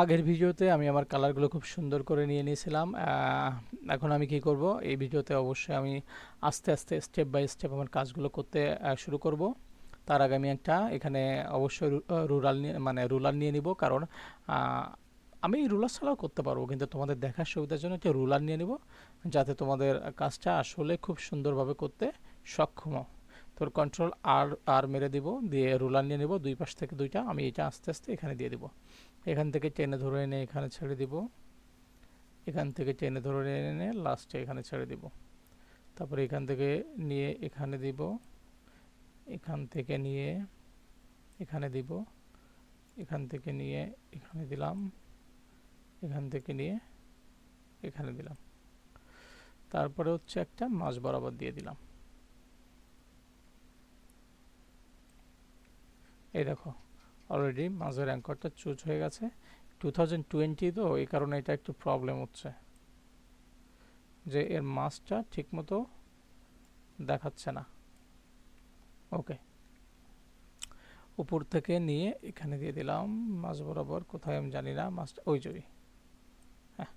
আগের ভিডিওতে আমি আমার কালারগুলো খুব সুন্দর করে নিয়ে নিয়েছিলাম। এখন আমি কি করব, এই ভিডিওতে অবশ্যই আমি আস্তে আস্তে স্টেপ বাই স্টেপ আমার কাজগুলো করতে শুরু করব। তার আগে আমি একটা এখানে অবশ্যই রুলার নিয়ে নিব, কারণ আমি রুলার ছাড়াও করতে পারবো, কিন্তু তোমাদের দেখার সুবিধার জন্য একটা রুলার নিয়ে নিব, যাতে তোমাদের কাজটা আসলে খুব সুন্দরভাবে করতে সক্ষম হও। তোর কন্ট্রোল আর আর মেরে দিব, দিয়ে রুলার নিয়ে নিব, দুই পাশ থেকে দুইটা আমি এটা আস্তে আস্তে এখানে দিয়ে দিব। এখান থেকে টেনে ধরে এনে এখানে ছেড়ে দিব, এখান থেকে টেনে ধরে এনে লাস্টে এখানে ছেড়ে দিব। তারপরে এখান থেকে নিয়ে এখানে দিব, এখান থেকে নিয়ে এখানে দিব, এখান থেকে নিয়ে এখানে দিলাম, এখান থেকে নিয়ে এখানে দিলাম। তারপরে হচ্ছে একটা মাঝ বরাবর দিয়ে দিলাম। এই দেখো অলরেডি মাঝের অ্যাঙ্করটা চুজ হয়ে গেছে। 2020 তো এই কারণে এটা একটু প্রবলেম হচ্ছে যে এর মাছটা ঠিকমতো দেখাচ্ছে না। ওকে, উপর থেকে নিয়ে এখানে দিয়ে দিলাম মাছ বরাবর, কোথায় আমি জানি না, মাছটা ওই জড়ি, হ্যাঁ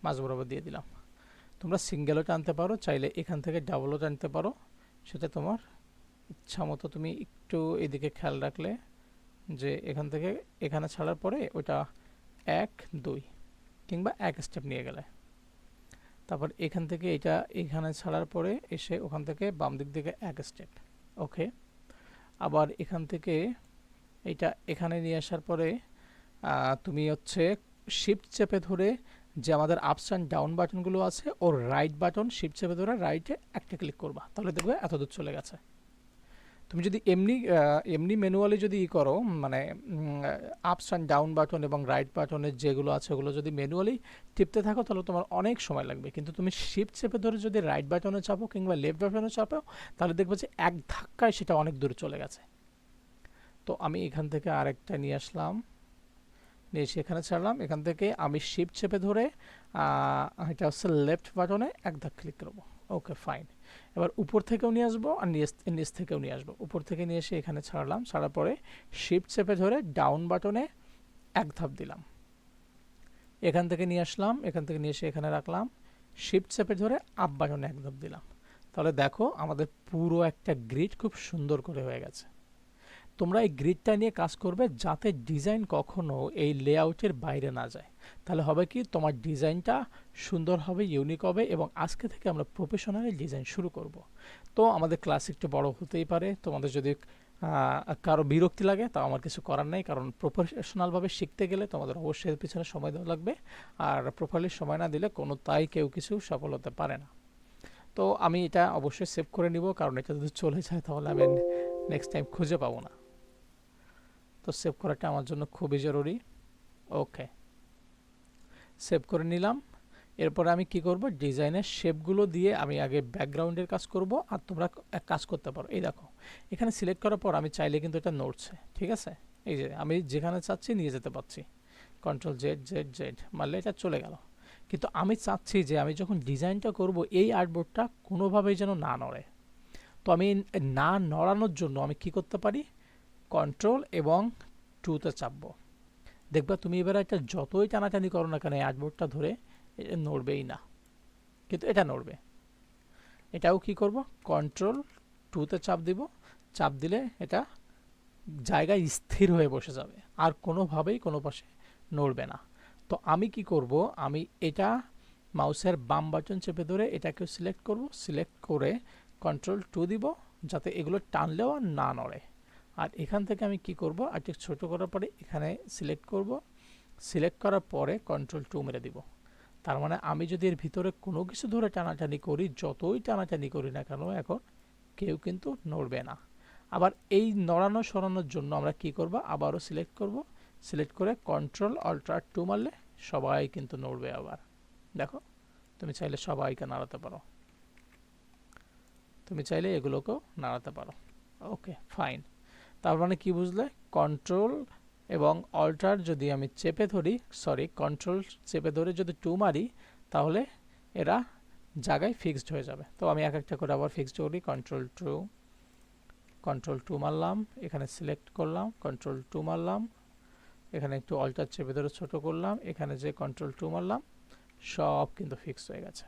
মাছ বরাবর দিয়ে দিলাম। তোমরা সিঙ্গেলও টানতে পারো, চাইলে এখান থেকে ডাবলও টানতে পারো, সেটা তোমার ইচ্ছা মতো। তুমি একটু এদিকে খেয়াল রাখলে যে এখান থেকে এখানে ছাড়ার পরে ওটা 1 2 কিংবা এক স্টেপ নিয়ে গেলে, তারপর এখান থেকে এটা এখানে ছাড়ার পরে এসে ওখান থেকে বাম দিক দিকে এক স্টেপ। ওকে, আবার এখান থেকে এটা এখানে নিয়ে আসার পরে তুমি হচ্ছে শিফট চেপে ধরে যে আমাদের আপস অ্যান্ড ডাউন বাটনগুলো আছে ওর রাইট বাটন শিফট চেপে ধরে রাইটে একটা ক্লিক করবা, তাহলে দেখবে এত দূর চলে গেছে। তুমি যদি এমনি ম্যানুয়ালি যদি করো, মানে আপস অ্যান্ড ডাউন বাটন এবং রাইট বাটনের যেগুলো আছে ওগুলো যদি ম্যানুয়ালি টিপতে থাকো, তাহলে তোমার অনেক সময় লাগবে। কিন্তু তুমি শিফট চেপে ধরে যদি রাইট বাটনে চাপো কিংবা লেফট বাটনে চাপো, তাহলে দেখবে যে এক ধাক্কায় সেটা অনেক দূরে চলে গেছে। তো আমি এখান থেকে আরেকটা নিয়ে আসলাম, নিয়ে এসে এখানে ছাড়লাম। এখান থেকে আমি শিফট চেপে ধরে এটা হচ্ছে লেফট বাটনে এক ধাক্কা ক্লিক করবো। Okay fine. এবার উপর থেকেও নিয়ে আসবো আর নিচ থেকেও নিয়ে আসবো। উপর থেকে নিয়ে এসে এখানে ছাড়লাম, ছাড়ার পরে শিফট চেপে ধরে ডাউন বাটনে এক ধাপ দিলাম, এখান থেকে নিয়ে আসলাম, এখান থেকে নিয়ে এসে এখানে রাখলাম, শিফট চেপে ধরে আপ বাটনে এক ধাপ দিলাম। তাহলে দেখো আমাদের পুরো একটা গ্রিড খুব সুন্দর করে হয়ে গেছে। তোমরা এই গ্রিডটা নিয়ে কাজ করবে যাতে ডিজাইন কখনো এই লেআউটের বাইরে না যায়। তাহলে হবে কি, তোমার ডিজাইনটা সুন্দর হবে, ইউনিক হবে, এবং আজকে থেকে আমরা প্রফেশনালি ডিজাইন শুরু করব। তো আমাদের ক্লাস একটু বড় হতেই পারে, তোমাদের যদি কারো বিরক্তি লাগে তাও আমার কিছু করার নেই, কারণ প্রফেশনালভাবে শিখতে গেলে তোমাদের অবশ্যই এর পিছনে সময় দেওয়া লাগবে, আর প্রপারলি সময় না দিলে কোনো তাই কেউ কিছু সফল হতে পারে না। তো আমি এটা অবশ্যই সেভ করে নিব, কারণ এটা যদি চলে যায় তাহলে আমি নেক্সট টাইম খুঁজে পাবো না। তো সেভ করাটা আমার জন্য খুবই জরুরি। ওকে, সেভ করে নিলাম। এরপরে আমি কি করব, ডিজাইনের শেপগুলো দিয়ে আমি আগে ব্যাকগ্রাউন্ডের কাজ করব, আর তোমরা এক কাজ করতে পারো। এই দেখো এখানে সিলেক্ট করার পর আমি চাইলে কিন্তু এটা নড়ছে, ঠিক আছে, এই যে আমি যেখানে চাচ্ছি নিয়ে যেতে পারছি, কন্ট্রোল জেড জেড জেড মারলে এটা চলে গেল। কিন্তু আমি চাচ্ছি যে আমি যখন ডিজাইনটা করব এই আর্টবোর্ডটা কোনোভাবেই যেন না নড়ে। তো আমি না নড়ানোর জন্য আমি কি করতে পারি, কন্ট্রোল এবং 2তে চাপবো। দেখবা তুমি এবার এটা যতই টানাটানি করো না কেন, এই আর্টবোর্ডটা ধরে এটা নড়বেই না, কিন্তু এটা নড়বে। এটাও কি করব, কন্ট্রোল 2তে চাপ দিব, চাপ দিলে এটা জায়গায় স্থির হয়ে বসে যাবে, আর কোনোভাবেই কোনো পাশে নড়বে না। তো আমি কি করব, আমি এটা মাউসের বাম বাটন চেপে ধরে এটাকে সিলেক্ট করব, সিলেক্ট করে কন্ট্রোল 2 দিব, যাতে এগুলো টানলেও আর না নড়ে। আর এখান থেকে আমি কি করব, আর ঠিক ছোটো করার পরে এখানে সিলেক্ট করব, সিলেক্ট করার পরে কন্ট্রোল 2 মেরে দিব। তার মানে আমি যদি এর ভিতরে কোনো কিছু ধরে টানাটানি করি, যতই টানাটানি করি না কেন, এখন কেউ কিন্তু নড়বে না। আবার এই নড়ানো সরানোর জন্য আমরা কি করব, আবারও সিলেক্ট করব, সিলেক্ট করে কন্ট্রোল অল্টার 2 মারলে সবাই কিন্তু নড়বে। আবার দেখো তুমি চাইলে সবাইকে নাড়াতে পারো, তুমি চাইলে এগুলোকেও নাড়াতে পারো। Okay fine. তার মানে কি বুঝলে, কন্ট্রোল এবং অল্টার যদি আমি চেপে ধরি, সরি কন্ট্রোল চেপে ধরে যদি 2 মারি, তাহলে এরা জায়গায় ফিক্সড হয়ে যাবে। তো আমি এক একটা করে আবার ফিক্সড করি, কন্ট্রোল 2 মারলাম, এখানে সিলেক্ট করলাম, কন্ট্রোল 2 মারলাম, এখানে একটু অল্টার চেপে ধরে ছোট করলাম, এখানে যে Ctrl+2 মারলাম, সব কিন্তু ফিক্স হয়ে গেছে।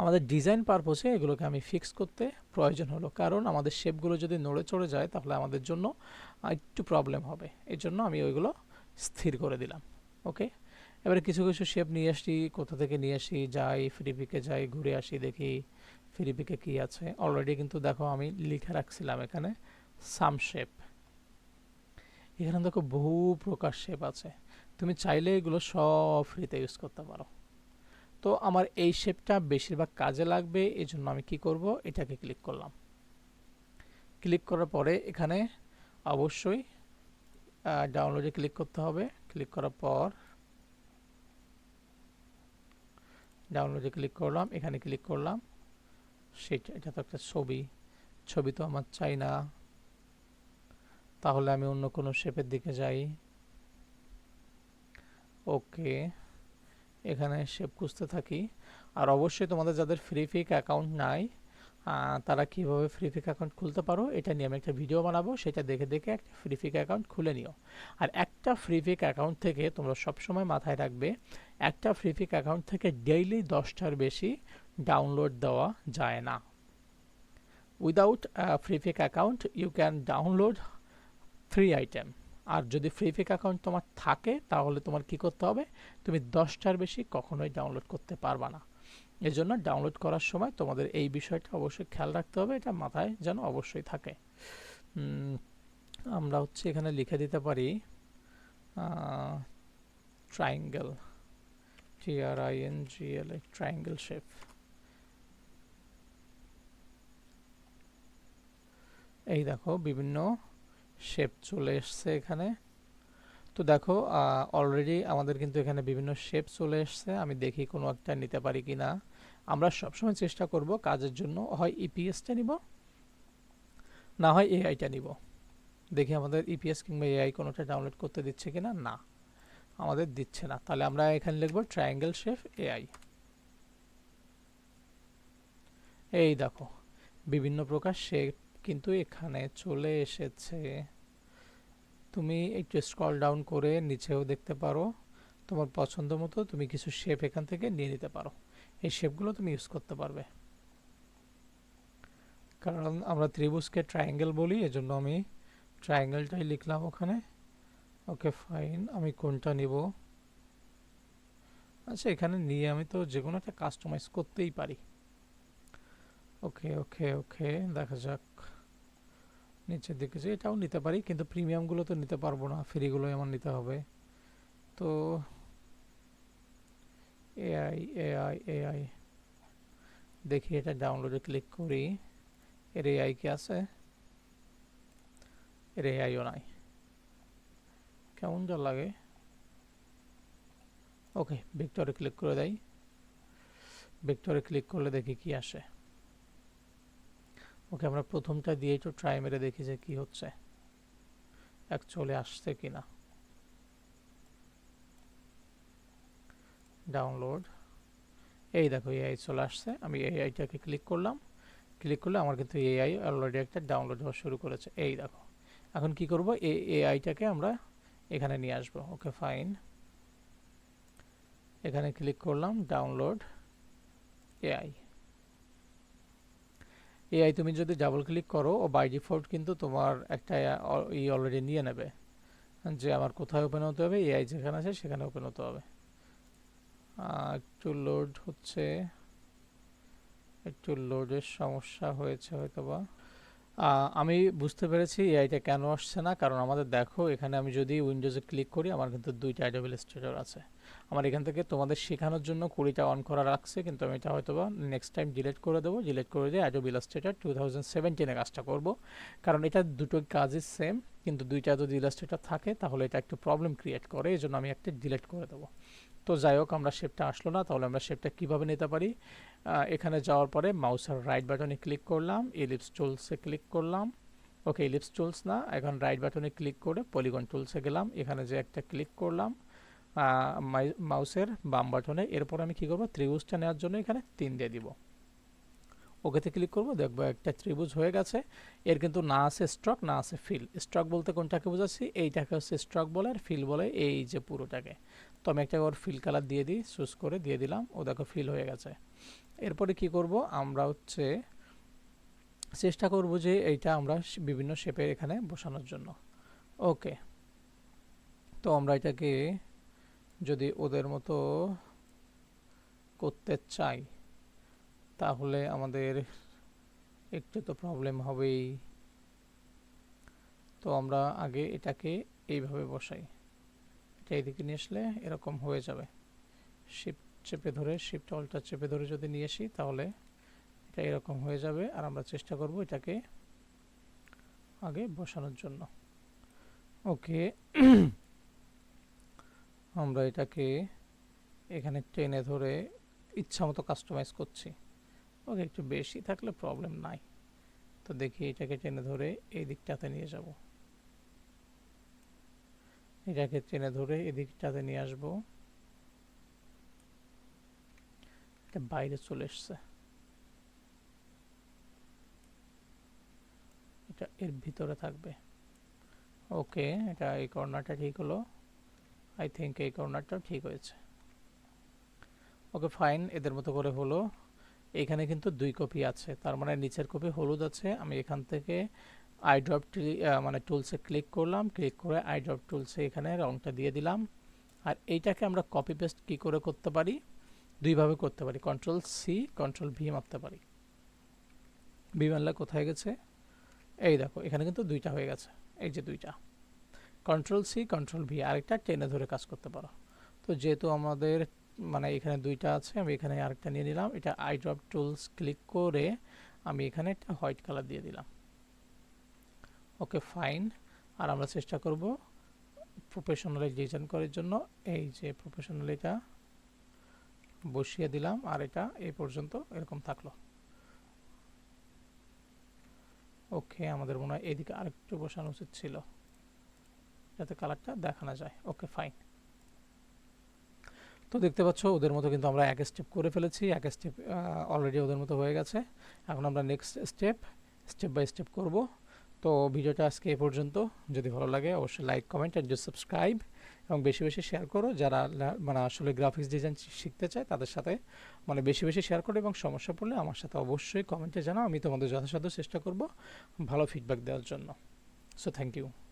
আমাদের ডিজাইন পারপোসে এগুলোকে আমি ফিক্স করতে প্রয়োজন হলো, কারণ আমাদের শেপগুলো যদি নড়ে চড়ে যায় তাহলে আমাদের জন্য একটু প্রবলেম হবে, এই জন্য আমি ওইগুলো স্থির করে দিলাম। ওকে, এবারে কিছু কিছু শেপ নিয়ে আসি, কোথা থেকে নিয়ে আসি, যাই ফ্রিপিকে যাই, ঘুরে আসি, দেখি ফ্রিপিকে কি আছে। অলরেডি কিন্তু দেখো আমি লিখে রাখছিলাম এখানে সাম শেপ, এখানে দেখো বহু প্রকার শেপ আছে, তুমি চাইলে এগুলো সব ফ্রিতে ইউজ করতে পারো। তো আমার এই শেপটা বেশিরভাগ কাজে লাগবে, এই জন্য আমি কি করব, এটাকে ক্লিক করলাম। ক্লিক করার পরে এখানে অবশ্যই ডাউনলোডে ক্লিক করতে হবে। ক্লিক করার পর ডাউনলোডে ক্লিক করলাম, এখানে ক্লিক করলাম। সেটা, এটা তো একটা ছবি, ছবি তো আমার চাই না, তাহলে আমি অন্য কোনো শেপের দিকে যাই। ওকে, এখানে শেপ খুঁজতে থাকি। আর অবশ্যই তোমাদের যাদের ফ্রিপিক অ্যাকাউন্ট নাই তারা কিভাবে ফ্রিপিক অ্যাকাউন্ট খুলতে পারো এটা নিয়ে আমি একটা ভিডিও বানাবো, সেটা দেখে দেখে একটা ফ্রিপিক অ্যাকাউন্ট খুলে নিও। আর একটা ফ্রিপিক অ্যাকাউন্ট থেকে তোমরা সবসময় মাথায় রাখবে, একটা ফ্রিপিক অ্যাকাউন্ট থেকে ডেইলি 10টার বেশি ডাউনলোড দেওয়া যায় না। Without Freepik account you can download 3 item. আর যদি ফ্রিপিক অ্যাকাউন্ট তোমার থাকে তাহলে তোমার কি করতে হবে, তুমি 10টার বেশি কখনোই ডাউনলোড করতে পারবা না। এজন্য ডাউনলোড করার সময় তোমাদের এই বিষয়টা অবশ্যই খেয়াল রাখতে হবে, এটা মাথায় যেন অবশ্যই থাকে। আমরা হচ্ছে এখানে লিখে দিতে পারি ট্রায়াঙ্গেল, TRINGL, ট্রায়াঙ্গেল শেপ। এই দেখো বিভিন্ন শেপ চলে এসছে এখানে। তো দেখো অলরেডি আমাদের কিন্তু এখানে বিভিন্ন শেপ চলে এসছে, আমি দেখি কোনো একটা নিতে পারি কিনা। আমরা সবসময় চেষ্টা করব কাজের জন্য হয় ইপিএসটা নিব, না হয় এআইটা নিব। দেখি আমাদের ইপিএস কিংবা এআই কোনোটা ডাউনলোড করতে দিচ্ছে কিনা। না, আমাদের দিচ্ছে না, তাহলে আমরা এখানে লিখব ট্রায়াঙ্গেল শেপ এআই। এই দেখো বিভিন্ন প্রকার শেপ কিন্তু এখানে চলে এসেছে। তুমি একটু স্ক্রল ডাউন করে নিচেও দেখতে পারো, তোমার পছন্দ মতো তুমি কিছু শেপ এখান থেকে নিয়ে নিতে পারো। এই শেপগুলো তুমি ইউজ করতে পারবে, কারণ আমরা ত্রিভুজকে ট্রায়াঙ্গেল বলি, এজন্য আমি ট্রায়াঙ্গেলটাই লিখলাম ওখানে। ওকে ফাইন, আমি কোনটা নিব? আচ্ছা, এখানে নিয়ে আমি তো যে কোনো একটা কাস্টমাইজ করতেই পারি। ওকে ওকে ওকে, দেখা যাক। নিচের দিকে যে এটাও নিতে পারি, কিন্তু প্রিমিয়ামগুলো তো নিতে পারবো না, ফ্রিগুলোই আমার নিতে হবে। তো এআই এআই এআই, দেখি এটা ডাউনলোডে ক্লিক করি। এর এআই কি আছে? এর এআইও নাই, কেমন যা লাগে। ওকে, ভিক্টরে ক্লিক করে দেই। ভিক্টরে ক্লিক করলে দেখি কি আসে। ওকে, আমরা প্রথমটা দিয়ে একটু ট্রাই মেরে দেখি যে কি হচ্ছে, অ্যাকচুয়ালি আসছে কিনা। ডাউনলোড, এই দেখো এআই চলে আসছে। আমি এআইটাকে ক্লিক করলাম, ক্লিক করলে আমার কিন্তু এআই অলরেডি একটা ডাউনলোড হওয়া শুরু করেছে। এই দেখো, এখন কি করব, এই এআইটাকে আমরা এখানে নিয়ে আসবো। ওকে ফাইন, এখানে ক্লিক করলাম ডাউনলোড এআই। এআই তুমি যদি ডাবল ক্লিক করো, ও বাই ডিফল্ট কিন্তু তোমার একটা অলরেডি নিয়ে নেবে, যে আমার কোথায় ওপেন হতে হবে, এআই যেখানে আছে সেখানে ওপেন হতে হবে। একটু লোড হচ্ছে, একটু লোডের সমস্যা হয়েছে হয়তোবা। আমি বুঝতে পেরেছি এআইটা কেন আসছে না, কারণ আমাদের দেখো এখানে আমি যদি উইন্ডোজে ক্লিক করি আমার কিন্তু 2টা অ্যাডোব ইলাস্ট্রেটর আছে। আমার এখান থেকে তোমাদের শেখানোর জন্য 20টা অন করা রাখছে, কিন্তু আমি এটা হয়তোবা নেক্সট টাইম ডিলিট করে দেবো। ডিলিট করে দিয়ে অ্যাডোব ইলাস্ট্রেটর 2017-এ কাজটা করব, কারণ এটা দুটো কাজই সেম, কিন্তু 2টা যদি ইলাস্ট্রেটর থাকে তাহলে এটা একটু প্রবলেম ক্রিয়েট করে, এই জন্য আমি একটা ডিলিট করে দেবো। তো যাই হোক, আমরা শেপটা আসলো না, তাহলে আমরা শেপটা কীভাবে নিতে পারি? এখানে যাওয়ার পরে মাউসের রাইট বাটনে ক্লিক করলাম, ইলিপস টুলসে ক্লিক করলাম। ওকে, ইলিপস টুলস না, এখন রাইট বাটনে ক্লিক করে পলিগন টুলসে গেলাম, এখানে যে একটা ক্লিক করলাম মাউসের বাম বাটনে। এরপর আমি কি করব, ত্রিভুজটা নেওয়ার জন্য এখানে 3 দিয়ে দিব। ওকেতে ক্লিক করব, দেখবো একটা ত্রিভুজ হয়ে গেছে। এর কিন্তু না আছে স্ট্রোক, না আছে ফিল। স্ট্রোক বলতে কোনটাকে বোঝাচ্ছি, এইটাকে হচ্ছে স্ট্রোক বলে, আর ফিল বলে এই যে পুরোটাকে। তো আমি একটা ওর ফিল কালার দিয়ে দিই, চুজ করে দিয়ে দিলাম, ও দেখো ফিল হয়ে গেছে। এরপরে কি করব, আমরা হচ্ছে চেষ্টা করব যে এইটা আমরা বিভিন্ন শেপের এখানে বসানোর জন্য। ওকে, তো আমরা এটাকে যদি ওদের মতো করতে চাই তাহলে আমাদের একটু তো প্রবলেম হবেই। তো আমরা আগে এটাকে এইভাবে বসাই, এটা এইদিকে নিয়ে আসলে এরকম হয়ে যাবে। শিফট চেপে ধরে, শিফট অল্টার চেপে ধরে যদি নিয়ে আসি তাহলে এটা এরকম হয়ে যাবে। আর আমরা চেষ্টা করব এটাকে আগে বসানোর জন্য। ওকে, আমরা এটাকে এখানে টেনে ধরে ইচ্ছা মতো কাস্টমাইজ করছি। ওকে, একটু বেশি থাকলে প্রবলেম নাই। তো দেখি এটাকে টেনে ধরে এই দিকটাতে নিয়ে যাব, এটাকে টেনে ধরে এই দিকটাতে নিয়ে আসব। এটা বাইরে চলে এসছে, এটা এর ভিতরে থাকবে। ওকে, এটা এই কর্নারটা ঠিক হলো, আই থিঙ্ক এই কর্নারটাও ঠিক হয়েছে। ওকে ফাইন, এদের মতো করে হলো। এখানে কিন্তু 2 কপি আছে, তার মানে নিচের কপি হলুদ আছে। আমি এখান থেকে আই ড্রপ মানে টুলসে ক্লিক করলাম, ক্লিক করে আই ড্রপ টুলসে এখানে রংটা দিয়ে দিলাম। আর এইটাকে আমরা কপি পেস্ট কি করে করতে পারি, দুইভাবে করতে পারি, কন্ট্রোল সি কন্ট্রোল ভি মারতে পারি। ভি মারলে কোথায় গেছে, এই দেখো এখানে কিন্তু 2টা হয়ে গেছে, এই যে 2টা। কন্ট্রোল সি কন্ট্রোল ভি, আরেকটা টেনে ধরে কাজ করতে পারো। তো যেহেতু আমাদের মানে এখানে 2টা আছে, আমি এখানে আরেকটা নিয়ে নিলাম। এটা আই ড্রপ টুলস ক্লিক করে আমি এখানে একটা হোয়াইট কালার দিয়ে দিলাম। ওকে ফাইন, আর আমরা চেষ্টা করব প্রফেশনালি ডিজাইন করার জন্য। এই যে প্রফেশনাল এটা বসিয়ে দিলাম, আর এটা এই পর্যন্ত এরকম থাকলো। ওকে, আমাদের মনে হয় এইদিকে আরেকটু বসানো উচিত ছিল যাতে কালারটা দেখানো যায়। ওকে ফাইন, তো দেখতে পাচ্ছ ওদের মতো কিন্তু আমরা এক স্টেপ করে ফেলেছি, এক স্টেপ অলরেডি ওদের মতো হয়ে গেছে। এখন আমরা নেক্সট স্টেপ বাই স্টেপ করব। তো ভিডিওটা আজকে এ পর্যন্ত। যদি ভালো লাগে অবশ্যই লাইক, কমেন্ট অ্যান্ড সাবস্ক্রাইব, এবং বেশি বেশি শেয়ার করো। যারা মানে আসলে গ্রাফিক্স ডিজাইন শিখতে চায় তাদের সাথে মানে বেশি বেশি শেয়ার করো, এবং সমস্যা পড়লে আমার সাথে অবশ্যই কমেন্টে জানাও। আমি তোমাদের যথাসাধ্য চেষ্টা করব ভালো ফিডব্যাক দেওয়ার জন্য। So thank you.